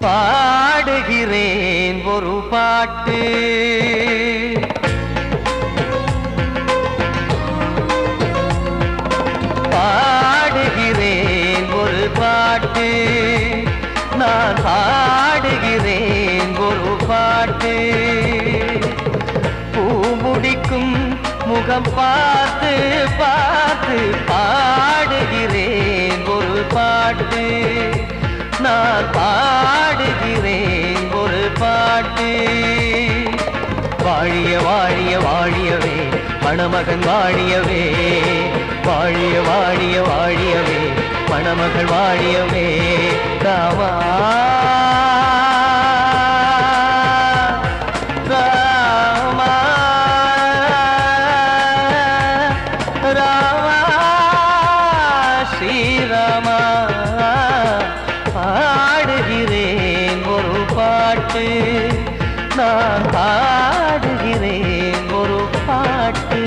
பாடுகிறேன் ஒரு பாட்டு, பாடுகிறேன் ஒரு பாட்டு, நான் பாடுகிறேன் ஒரு பாட்டு. பூ முடிக்கும் முகம் பார்த்து பார்த்து பாடுகிறேன் ஒரு பாட்டு, நான் பாடுகிறேன் ஒரு பாட்டு. வாழிய வாழிய வாழியவே மணமகன் வாழியவே, வாழிய வாழிய வாழியவே மணமகள் வாழியவே. ராமா ராமா ராமா ஸ்ரீராமா. பாடுகிறேன் ஒரு பாட்டு, நான் பாடுகிறேன் ஒரு பாட்டு.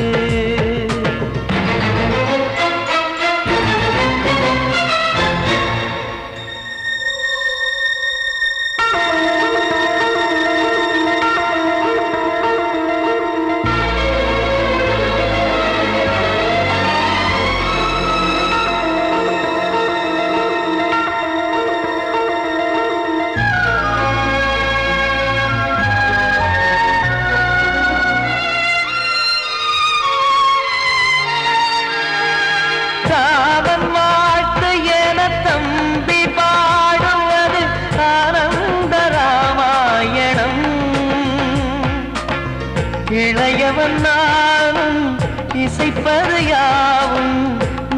ராமன் வாழ்த்து என தம்பி பாடுவது ஆனந்த ராமாயணம். இளையவன் நானும் இசைப்பது யாவும்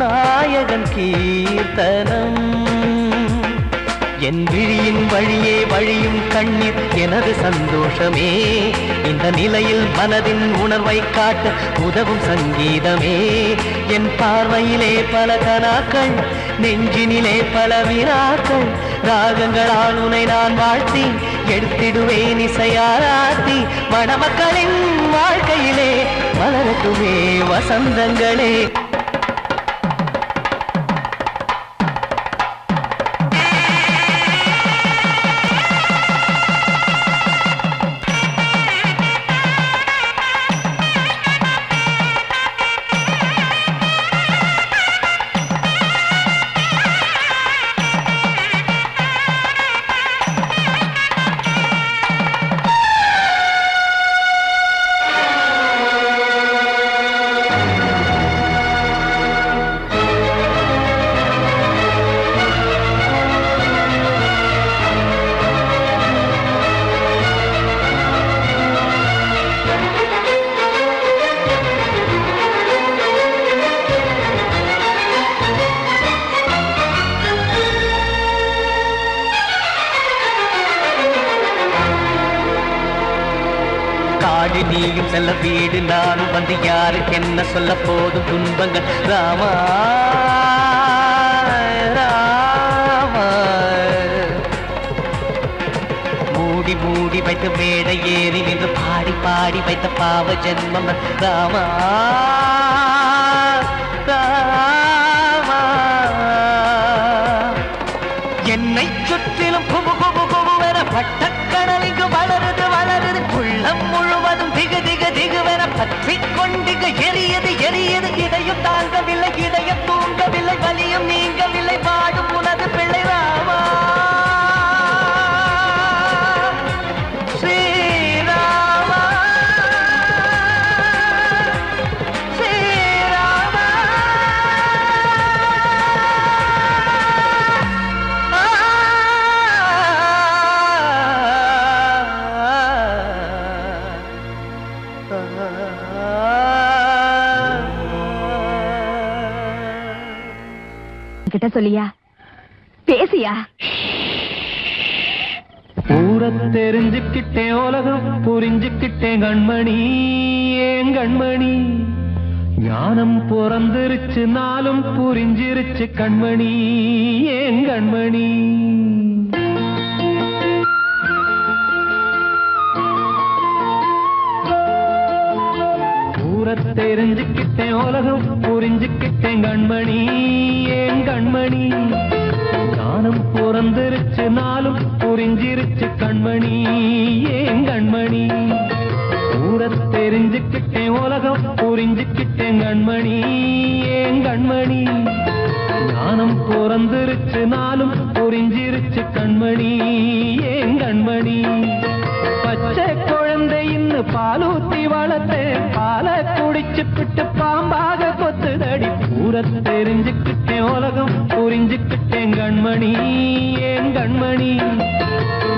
நாயகன் கீர்த்தனம். என் விழியின் வழியே வழியும் கண்ணீர் எனது சந்தோஷமே, இந்த நிலையில் மனதின் உணர்வை காட்ட உதவும் சங்கீதமே. என் பார்வையிலே பல கனாக்கள், நெஞ்சினிலே பல வினாக்கள், ராகங்களால் உனை நான் வாழ்த்தி எடுத்திடுவேன் இசையாராத்தி. மணமக்களின் வாழ்க்கையிலே மலரட்டுமே வசந்தங்களே. காடு நீயும் செல்ல வீடு நானும் வந்து யாருக்கு என்ன சொல்ல போதும் துன்பங்கள். ராமா ராமா மூடி மூடி வைத்த மேடை ஏறி நின்று பாடி பாடி வைத்த பாவ ஜென்மம். ராமா ராமா என்னை சுற்றிலும் குபு குபு குபுவென பட்டக்கடல் இங்கு வளருது வளருது, உள்ளம் முழுவதும் திகு திகு திகுவென பற்றி கொண்டிகு எரியது எரியது. இதயம் தாங்கவில்லை இதயம் தூங்கவில்லை, வலியும் நீங்கவில்லை, பாடும் உனது பிள்ளை. ராமா ஸ்ரீராமா ஸ்ரீராமா. கிட்ட சொல்லியா பேசியா? ஊரை தெரிஞ்சுக்கிட்டேன் உலகம் புரிஞ்சுக்கிட்டேன் கண்மணி ஏன் கண்மணி. ஞானம் பிறந்திருச்சு நாளும் புரிஞ்சிருச்சு கண்மணி ஏன் கண்மணி. ஊரை தெரிஞ்சுக்கிட்டேன் உலகம் புரிஞ்சுக்கிட்டேன் கண்மணி ஏன் கண்மணி. ஞானம் பிறந்திருச்சு நாளும் புரி புரிஞ்சிருச்சு கண்மணி ஏன் கண்மணி ஊர தெரிஞ்சுக்கிட்டேன் உலகம் புரிஞ்சுக்கிட்டேன் கண்மணி ஏன் கண்மணி ஞானம் பிறந்திருச்சு நாளும் புரிஞ்சிருச்சு கண்மணி ஏன் கண்மணி பச்சை குழந்தை இன்னும் பாலூத்தி வளர்த்தேன் பாலை குடிச்சுப்பிட்டு பாம்பாக கொத்துதடி ஊர தெரிஞ்சுக்கிட்டேன் உலகம் புரிஞ்சுக்கிட்டேன் கண்மணி ஏன் கண்மணி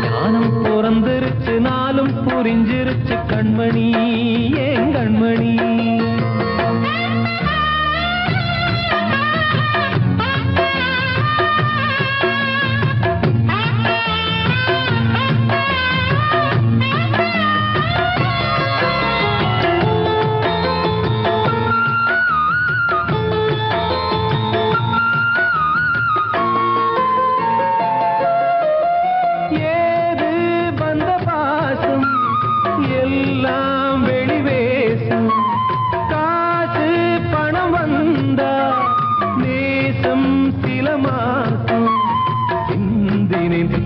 ஞானம் பிறந்திருச்சு நாளும் புரிஞ்சிருச்சு கண்மணி ஏன் கண்மணி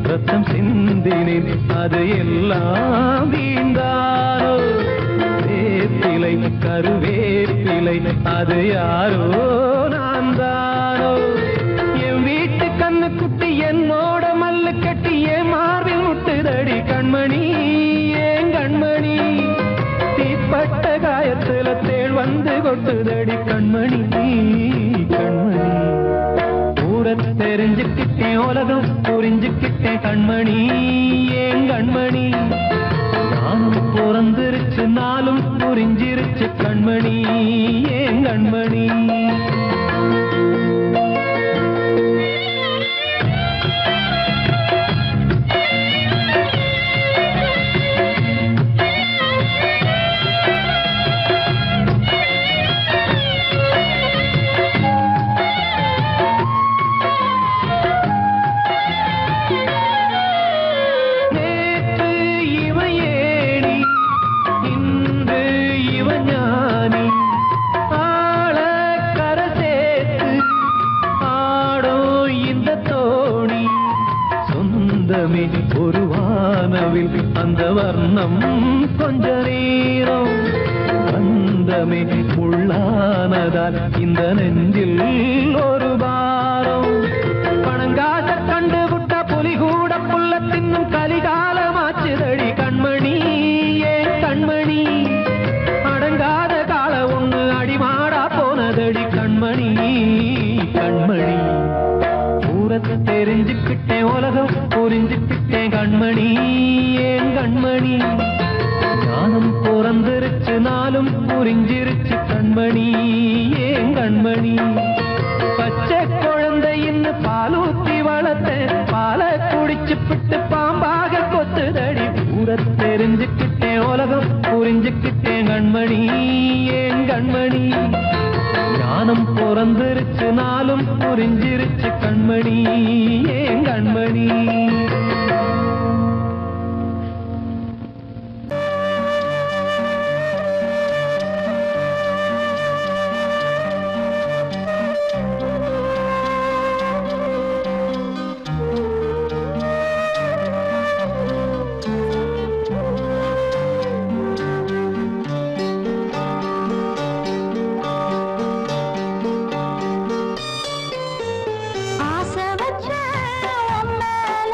ரத்தம் சிந்தினேன் அது எல்லாம் வீந்தாரோ வேப்பிலை கருவேப்பிலை அது யாரோ நான் தானோ என் வீட்டு கண்ணு குட்டி என்னோட மல்லு கட்டி என் மார்பில் முட்டுதடி கண்மணி ஏன் கண்மணி தீப்பட்ட காயத்துல தேள் வந்து கொட்டுதடி கண்மணி கண்மணி தெரிஞ்சுக்கிட்டேன் உலகம் புரிஞ்சுக்கிட்டேன் கண்மணி ஏன் கண்மணி நானும் பிறந்திருச்சு நாளும் புரிஞ்சிருச்சு கண்மணி ஏன் கண்மணி ஒரு வானவில் அந்த வர்ணம் கொஞ்ச நேரம் வந்தமே உள்ளானதால் இந்த நெஞ்சில் ஒரு பாரம் பணங்காச கண்டு விட்ட புலி கூட புல்ல தின்னும் கலிகாலமாச்சுதடி கண்மணி ஏன் கண்மணி அடங்காத கால ஒண்ணு அடிமாடா போனதடி கண்மணி கண்மணி தெரிஞ்சுக்கிட்டேன் உலகம் புரிஞ்சுக்கிட்டேன் கண்மணி ஏன் கண்மணி ஞானம் பிறந்திருச்சு நாளும் புரிஞ்சிருச்சு கண்மணி ஏன் கண்மணி பச்சை குழந்தை இன்னும் பாலூத்தி வளர்த்தேன் பாலை குடிச்சுப்பிட்டு பாம்பாக கொத்துதடி ஊர தெரிஞ்சுக்கிட்டேன் உலகம் புரிஞ்சுக்கிட்டேன் கண்மணி ஏன் கண்மணி ஞானம் பிறந்திருச்சு நாளும் புரிஞ்சிருச்சு கண்மணி ஏன் கண்மணி ஆசை வச்ச உன் மேல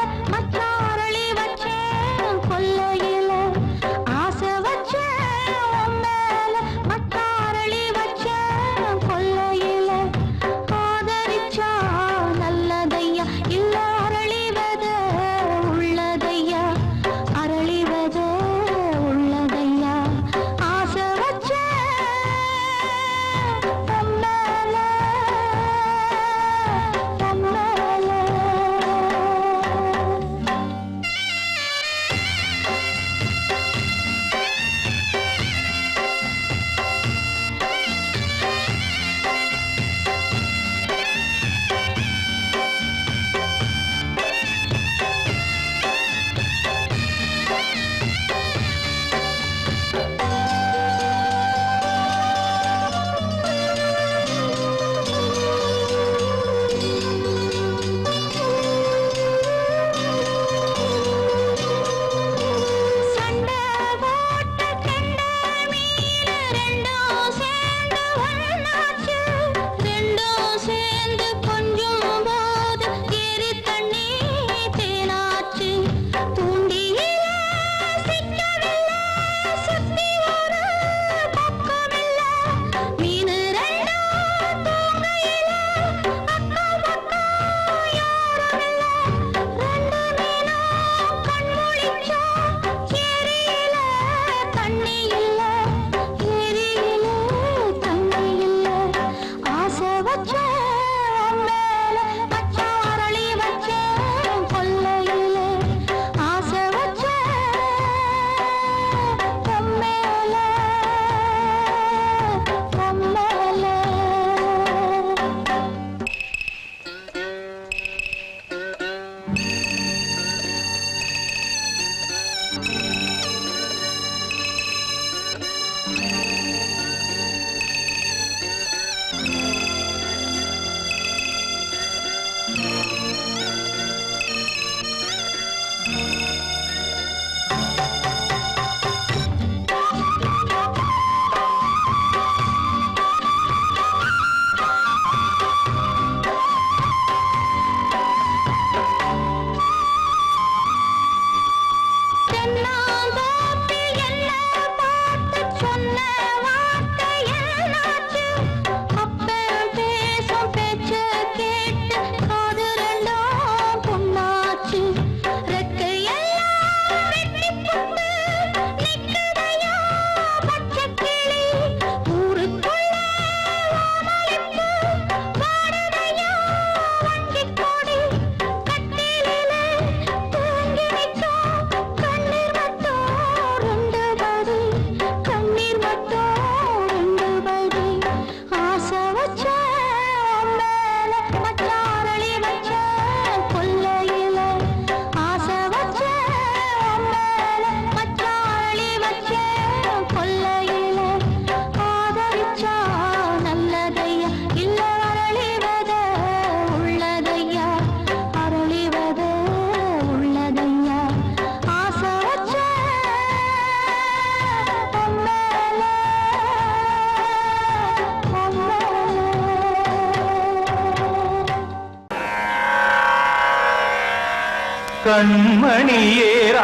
கண்மணியேராத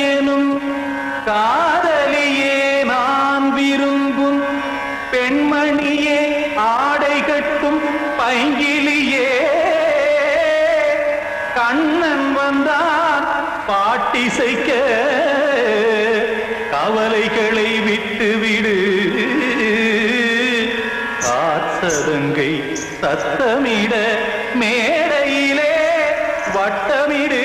எனும் காதலியே நான் விரும்பும் பெண்மணியே ஆடை கட்டும் பைங்கிலியே கண்ணன் வந்தான் பாட்டிசைக்க கவலைகளை விட்டு விடு காத்ததங்கை சத்தமிட மேடையிலே வட்டமிடு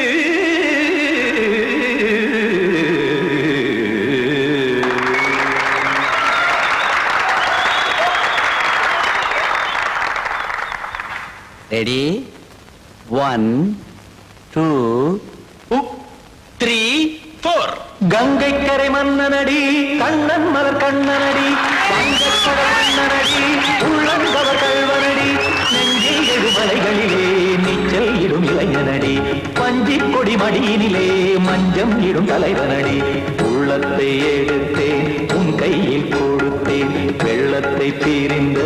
ரெடி 1 2 3 4 கங்கை கரை மன்னனடி கண்ணன் மலர் கண்ணனடி வங்கக்கடல் மன்னனடி உள்ளங்கவர் கல்வனடி நெஞ்சில் எழுமலைகளிலே நீச்சல் இடும் இளைஞனடி பஞ்சி கொடி மடியினிலே மஞ்சம் இடும் தலைவனடி உள்ளத்தை எடுத்தேன் உன் கையில் கொடுத்தேன் வெள்ளத்தை தீரிந்த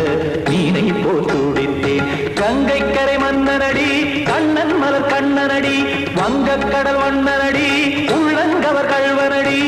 மீனை போல் துடித்தேன் கங்கை கரை மன்னனடி கண்ணன் மலர் கண்ணனடி வங்கக்கடல் வண்ணனடி உள்ளங்கவர் கல்வனடி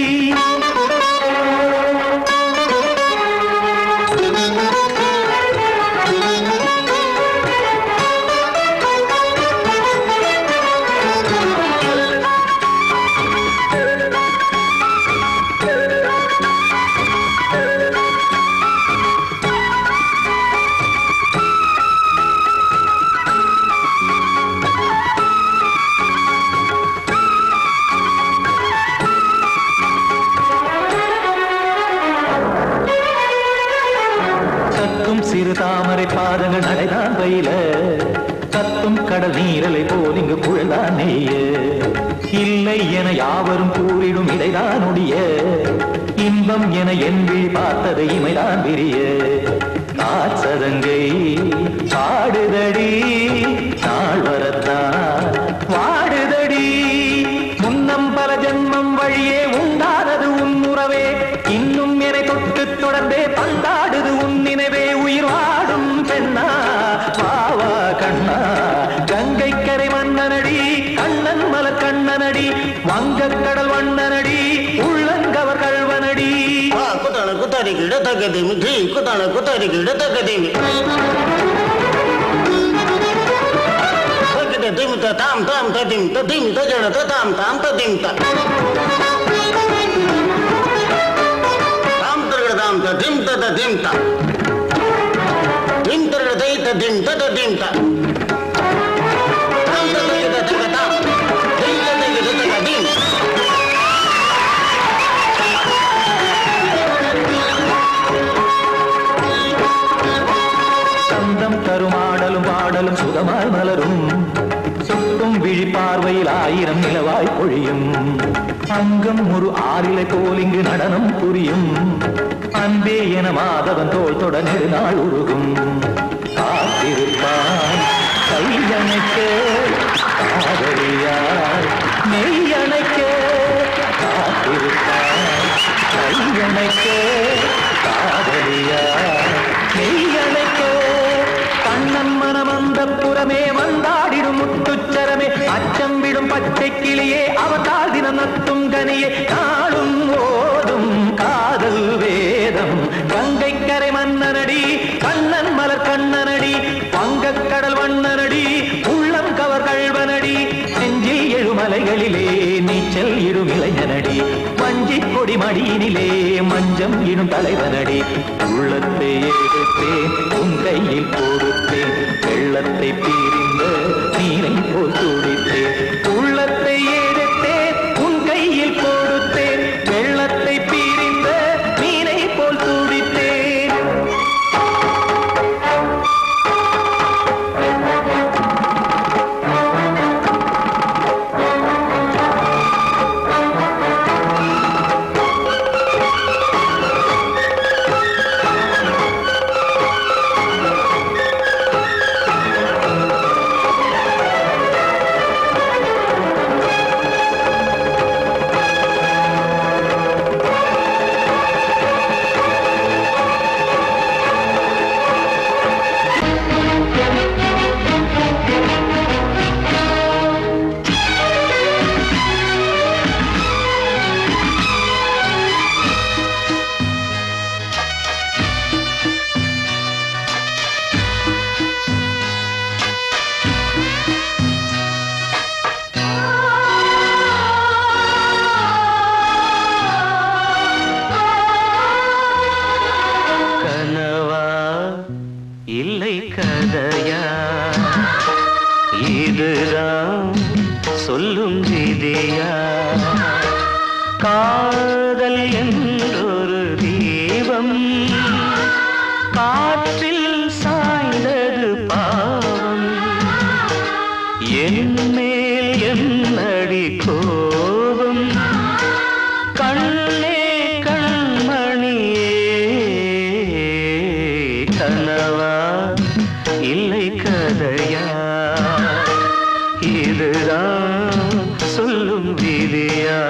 சிறு தாமரை பாதங்கள் நடைதான் பயில கத்தும் கடல் நீரலை போல் இங்கு புழல்தான் நெய்ய இல்லை என யாவரும் கூறிடும் இடைதான் ஒடிய இன்பம் என என் விழி பார்த்தது இமைதான் விரிய காச்சதங்கை பாடுதடி நாள் வரத்தான் வாடுதடி முன்னம் பல ஜென்மம் வழியே உண்டானது உன் உறவே இன்னும் என்னை தொட்டு தொடர்ந்தே பந்தாடுது உன் நினைவே உயிர் வாடும் பெண்ணா பாவா கண்ணா கங்கை கரை மன்னனடி கண்ணன் மலர் கண்ணனடி வங்கக்கடல் வண்ணனடி உள்ளங்கவர் கல்வனடி குத்தான குத்தாரி கிட தக்கதேமி ஜி குத்தான குத்தாரி கிட தக்கதேமி திம் தாம் தாம் ததிம் ததிம் தஜட தாம் தாம் ததிம் தாம் தாம் ததிம் ததிம் தாம் திம் தரட தை ததிம் ததிம் தாம் தாம் ததிம் ததிம் தாம் திம் ததிம் ததிம் சந்தம் தருமாடலும் பாடலும் சுகமாய் மலரும் சுட்டும் விழி பார்வையில் ஆயிரம் நிலவாய் பொழியும் அங்கம் ஒரு ஆறிலை போல் இங்கு நடனம் புரியும் அன்பே என மாதவன் தோள் தொட நெடுநாள் உருகும் காத்திருப்பான் கையணைக்க காதலியார் மெய்யணைக்க காத்திருப்பான் கையணைக்க காதலியார் மெய்யணைக்க கண்ணன் மனமந்த புறமே வந்தாடிடும் முத்துச்சரமே அச்சம் விடும் பச்சை கிளியே அவதால் தினம் நத்தும் கனியே நாளும் ஓதும் காதல் வேதம் கங்கை கரை மன்னனடி கண்ணன் மலர் கண்ணனடி வங்கக்கடல் வண்ணனடி உள்ளம் கவர் கல்வனடி நெஞ்சில் எழுமலைகளிலே நீச்சல் இடும் இளைஞனடி வஞ்சி கொடி மடியினிலே மஞ்சம் இடும் தலைவனடி உள்ளத்தை எடுத்தேன் உன் கையில் கொடுத்தேன் வெள்ளத்தை பீரிந்த நீரை போல் துடித்தேன் உள்ளத்தை எடுத்தேன் உன் கையில் கொடுத்தேன் வெள்ளத்தை பீரிந்த நீரை போல் துடித்தேன் சொல்லும் விதியா காதல் என்றொரு தீபம் காற்றில் சாய்ந்தது பாவம் என் மேல் என்னடி கோபம் கண்ணே கண்மணியே கனவா இல்லை கதையா இதுதான் சொல்லும் விதியா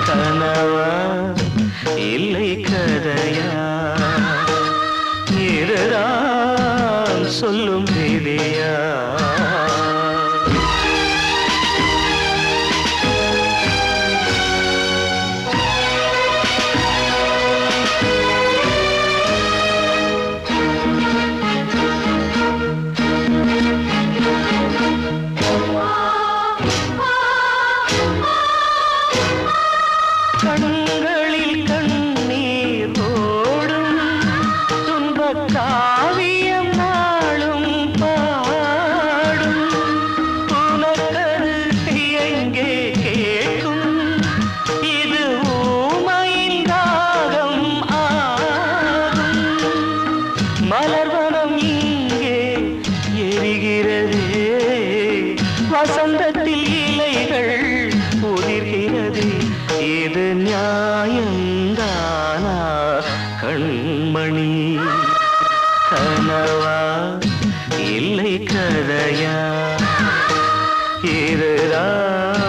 கனவா இல்லை கதையா இதுதான் சொல்லும் விதியா கண்களில் கண்ணீர் ஓடும் துன்பக் காவியம் நாளும் பாடும் உனக்கது எங்கே கேட்கும் இது ஊமையின் ராகம் ஆகும் மலர்வனம் இங்கே எரிகிறதே வசந்தத்தில் இலைகள் உதிர்கிறது இது நியாயந்தானா கண்மணி கனவா இல்லை கதையா இதுதான்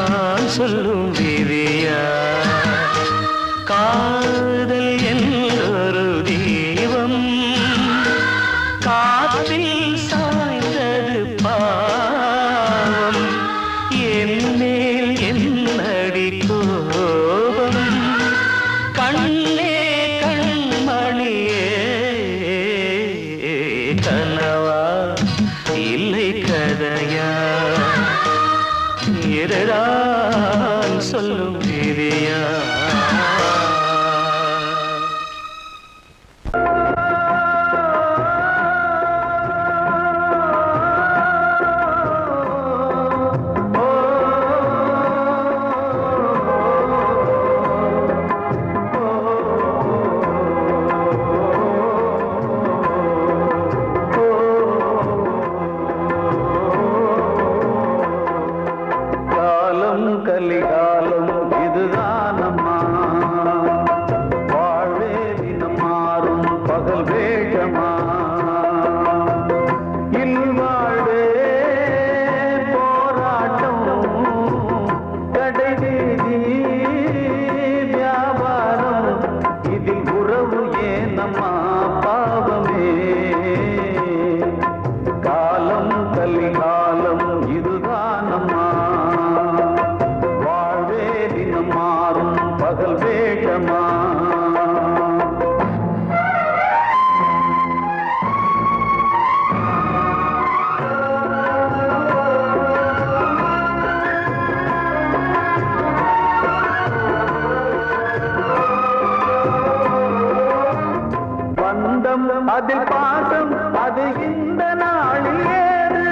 சொல்லும் விதியா காதல் என்றொரு தீபம் காற்றில் சாய்ந்தது பாவம் என் மேல் என்னடி கோபம் கண்ணே கண்மணியே கனவா இல்லை கதையா இதுதான் சொல்லும் விதியா கலிகாலம் இதுதானம்மா வாழ்வே தினம் மாறும் பகல் வேகமா இல்வாழ்வே போராட்டம் கடை வீதி வியாபாரம் இதில் உறவு ஏனம்மா பாவமே காலம் கலிகாலம் இதுதானம்மா மாறும் பகல் வேகமா பந்தம் அதில் பாசம் அது இந்த நாளில் ஏறு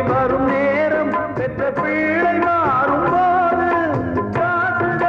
வரும் நேரம் பெற்ற பிள்ளை மாறும் போது காசு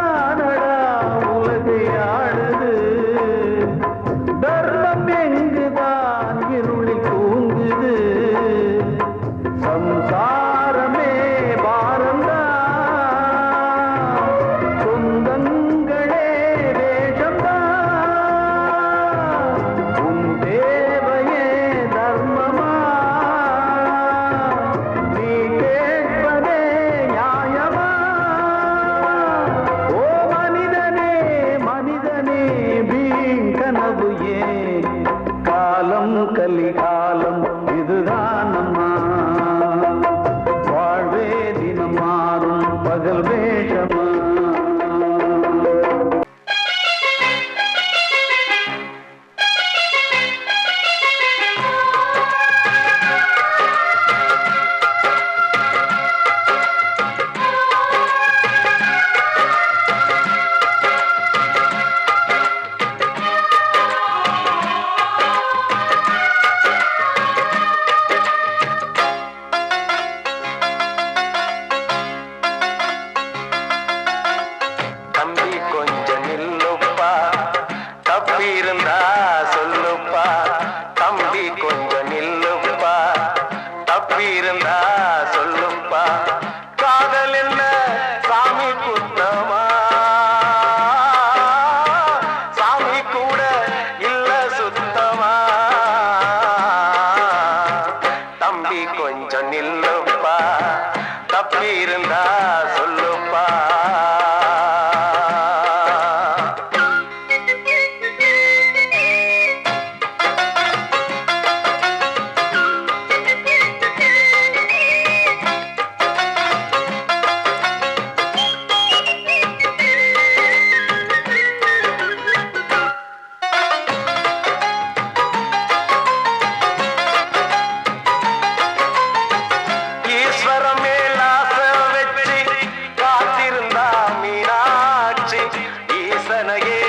ஈசனையே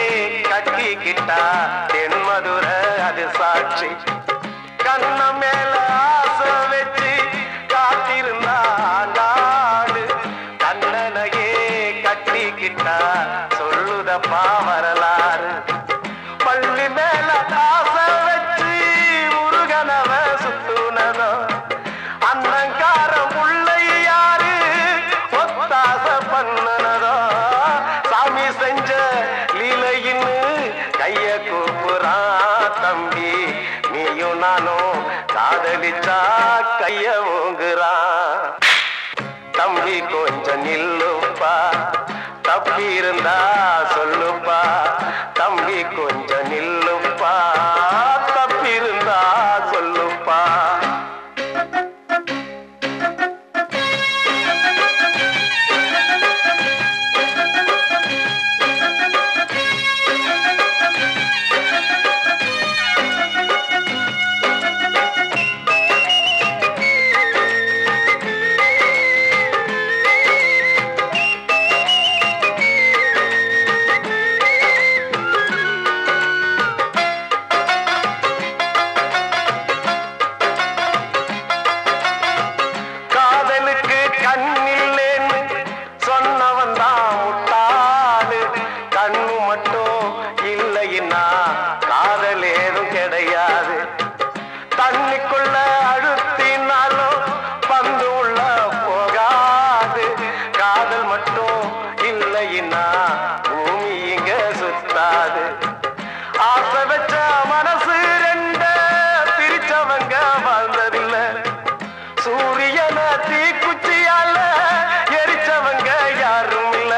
கட்டிக்கிட்டா தென்மதுர அது சாட்சி கண்ண மேல ஆசை வச்சு காத்திருந்தா நாடு கண்ணனையே கட்டிக்கிட்டா சொல்லுதப்பா வரலாறு பள்ளி மேல ஆசை வச்சு முருகனவ சுத்துனதோ அன்னங்காரம் உள்ள யாரு ஒத்தாச பண்ணனதோ சாமி செஞ்ச லீலையின்னு கைய கூப்புறான் தம்பி நீயும் நானும் காதலிச்சா கைய ஓங்குறான் தம்பி கொஞ்சம் நில்லுப்பா தப்பி இருந்தா சொல்லுப்பா தம்பி கொஞ்சம் நில்லுப்பா தப்பி இருந்தா சொல்லுப்பா காதலுக்கு கண்ணில்லேன்னு சொன்னவன் தான் முட்டாளு கண்ணு மட்டும் இல்லைன்னா காதல் ஏதும் கிடையாது தண்ணிக்குள்ள அழுத்தினாலும் பந்து உள்ள போகாது காதல் மட்டும் இல்லைன்னா பூமி இங்க சுத்தாது ஆசை வச்ச மனசு ரெண்ட பிரிச்சவங்க வாழ்ந்ததில்லை சூரியன தீக்குச்சியால எரிச்சவங்க யாரும் இல்ல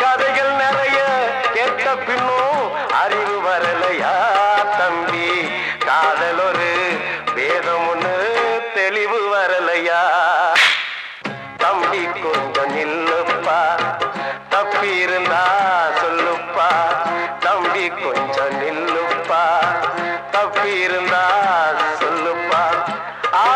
கதைகள் நிறைய கேட்ட பின்னும் அறிவு வரலையா தம்பி காதல் ஒரு வேதம் ஒண்ணு தெளிவு வரலையா தம்பி கொஞ்சம் நில்லுப்பா தப்பி இருந்தா சொல்லுப்பா தம்பி கொஞ்சம் நில்லுப்பா தப்பி இருந்தா சொல்லுப்பா ஆ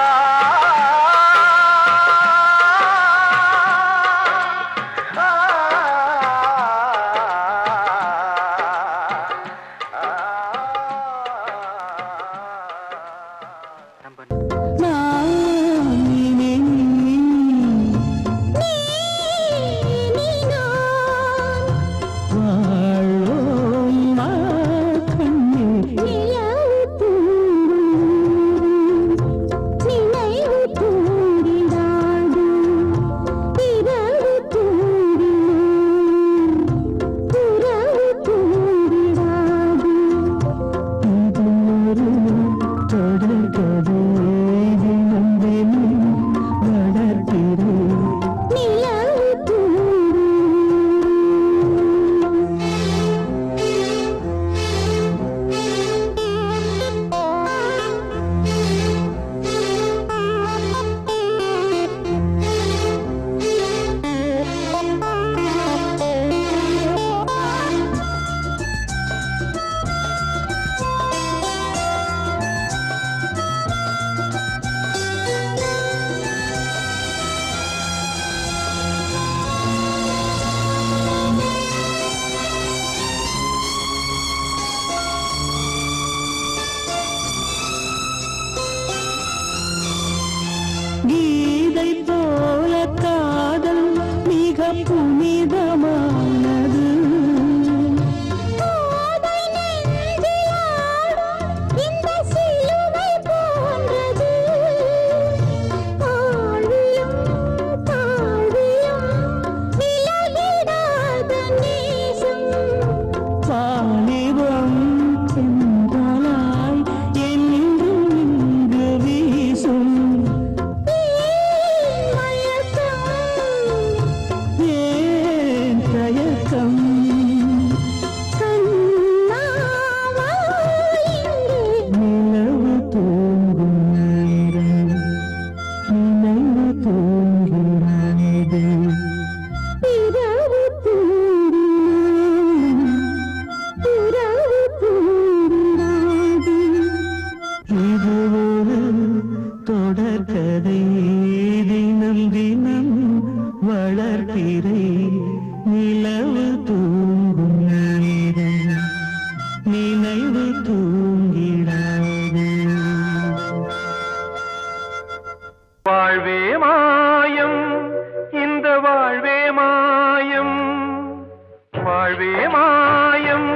வாழ்வே மாயம்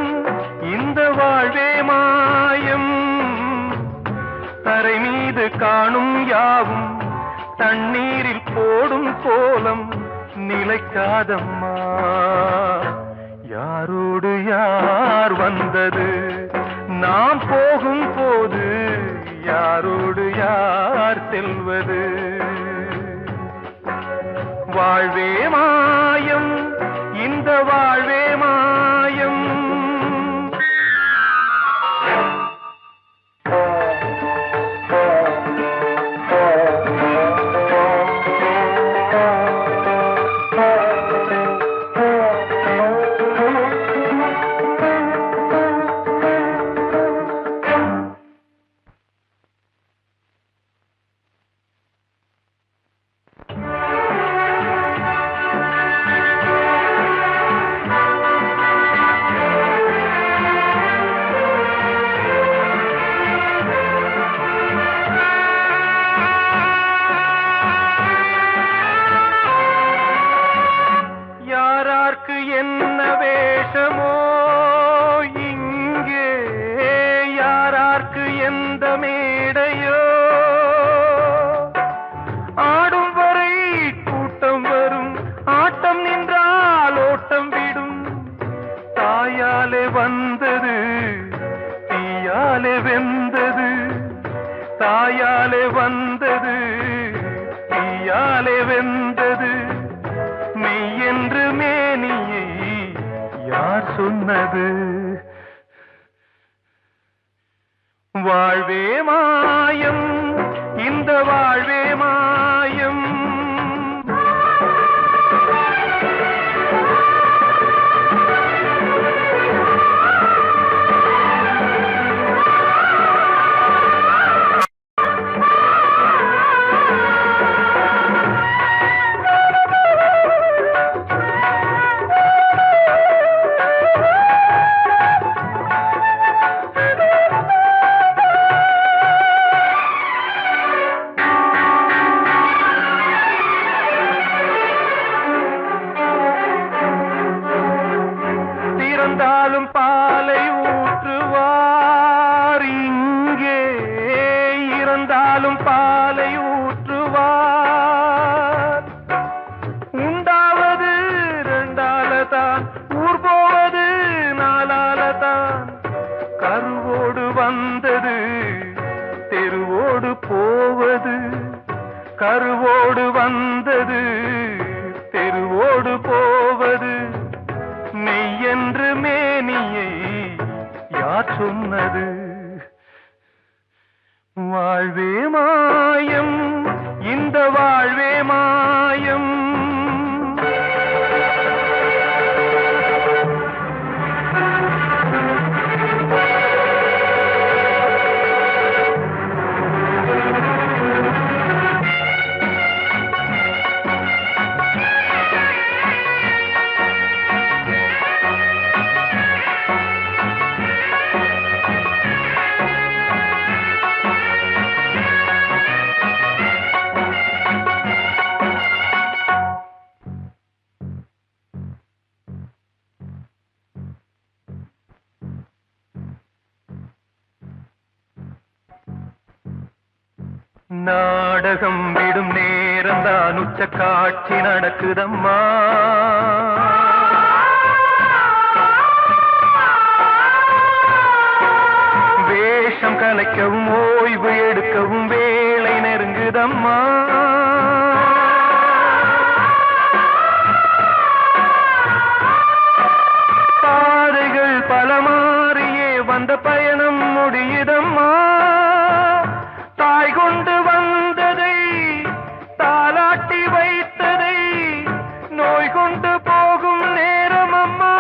இந்த வாழ்வே மாயம் தரை மீது காணும் யாவும் தண்ணீரில் போடும் கோலம் நிலைக்காதம்மா யாரோடு யார் வந்தது நாம் போகும் போது யாரோடு யார் செல்வது வாழ்வே மாயம் இந்த வாழ்வே மாயம் என்ன வேஷமோ இங்கே யாரார்க்கு எந்த மேடையோ ஆடும் வரை கூட்டம் வரும் ஆட்டம் நின்றால் ஓட்டம் விடும் தாயாலே வந்தது தீயாலே வெந்தது தாயாலே வந்தது தீயாலே வெந்தது மெய் என்று மேனியை யார் சொன்னது வாழ்வே மாயம் இந்த வாழ்வே மாயம் இறந்தாலும் பாலை ஊற்றுவார் இங்கே இறந்தாலும் பாலை ஊற்றுவார் உண்டாவது ரெண்டாலதான் ஊர் போவது நாலாலதான் கருவோடு வந்தது தெருவோடு போவது கருவோடு வந்தது தெருவோடு போவது மெய் என்று மேனியை யார் சொன்னது வாழ்வே மாயம் இந்த வாழ்வே மாயம் நாடகம் விடும் நேரம்தான் உச்ச காட்சி நடக்குதம்மா வேஷம் கலைக்கவும் ஓய்வு எடுக்கவும் வேளை நெருங்குதம்மா பாதைகள் பல மாறியே வந்த பயணம் முடியுதம்மா தாய் கொண்டு வந்ததை தாலாட்டி வைத்ததை நோய் கொண்டு போகும் நேரம் அம்மா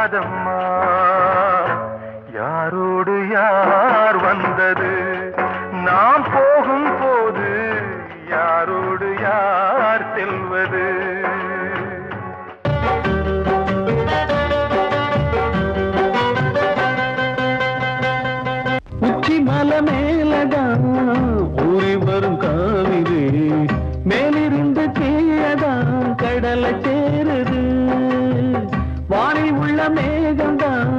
தெரியாதம்மா யாரோடு யார் வந்தது நாம் போகும் போது யாரோடு யார் செல்வது உச்சி மலை மேலதான் ஊறி வரும் காவிரி மேலிருந்து கீழதான் கடலை சேருது வானில் உள்ள மேகம்தான்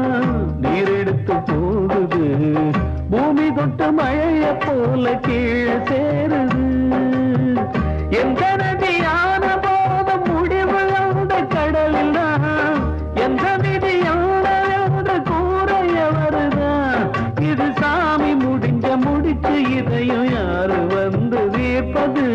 நீரெடுத்து போகுது பூமி தொட்டு மழைய போல கீழே சேருது எந்த நதியான போது முடிவு அந்த கடலில் தான் எந்த விதியான கூறைய வருதான் இது சாமி முடிச்சு இதையும் யாரு வந்து தீர்ப்பது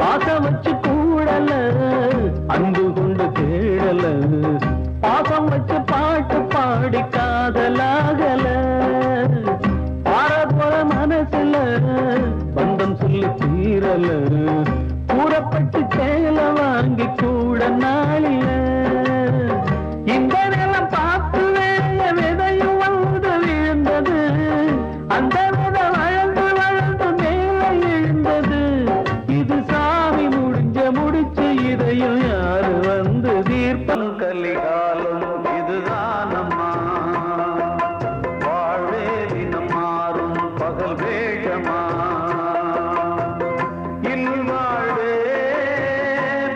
பாசம் வச்சு கூடல அன்பு கொண்டு தேடல பாசம் வச்சு பாட்டு பாடி காதலாகல பாரபோற மனசுல பந்தம் சொல்லி தீரல கூறப்பட்டு சேல வாங்கி கூட நாளில இந்த நிலம் பார்த்து வேலைய விதையும் வந்து விழுந்தது அந்த விதை வளர்ந்து வளர்ந்து மேலே எழுந்தது இது சாமி முடிச்சு இதையும் யாரு வந்து தீர்ப்பம் கலிகாலம் இதுதானம்மா வாழ்வே தினம் மாறும் பகல் வேகமா இல்வாழ்வே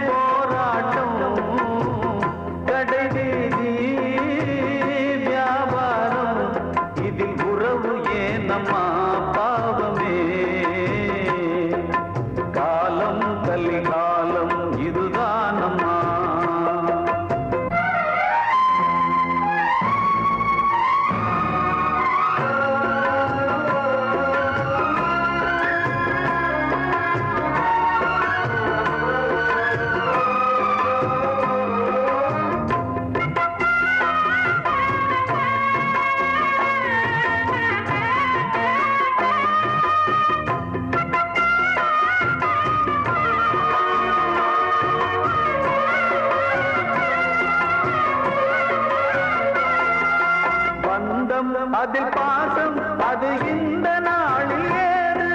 போராட்டம் கடைவீதி வியாபாரம் இதில் உறவு ஏனம்மா பாவமே காலம் கலிகாலம் இதுதானம்மா பந்தம் அதில் பாசம் அது இந்த நாளில் ஏறு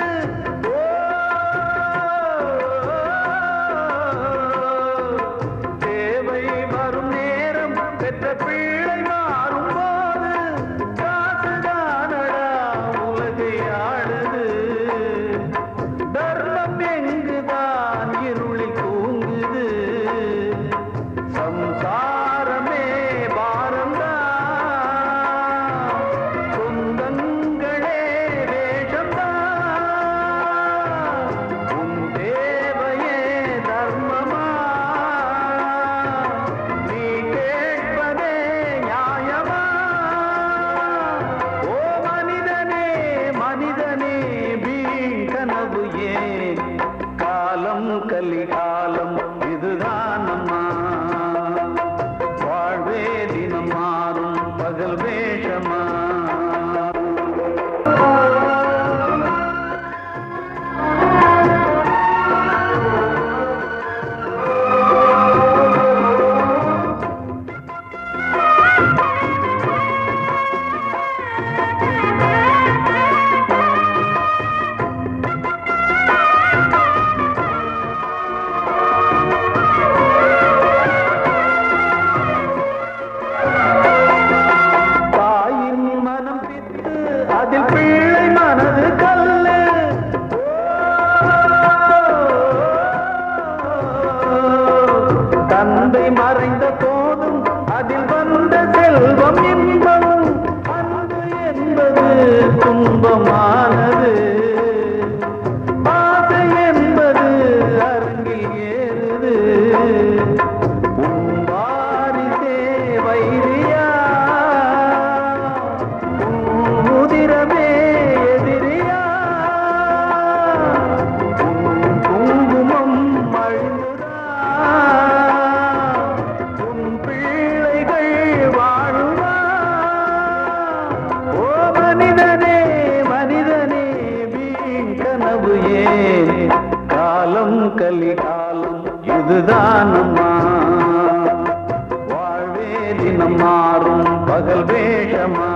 தேவை வரும் நேரம் பெற்ற பிள்ளை மாறும் போது காசுதானடா உலகை ஆடுது தர்மம் எங்குதான் இருளில் தூங்குது சம்சாரமே பாரந்தா சொந்தங்களே வேஷம்தான் உன் தேவையே தர்மமா நீ கேட்பதே நியாயமா ஓ மனிதனே மனிதனே வீண் கனவு ஏன் காலம் கலிகாலம் இதுதானம்மா வாழ்வே தினம் மாறும் பகல் வேஷமா தாயின் மனம் பித்து அதில் பிள்ளை மனது கல்லு தந்தை மறைந்த போதும் அதில் வந்த செல்வம் இன்பம் அன்பு என்பது துன்பமானது ஆசை என்பது அரங்கில் ஏறுது உன் வாரிசே வைரியா உன் முதிரமே தானம்மா வாழ்வே தினம் மாறும் பகல் வேஷமா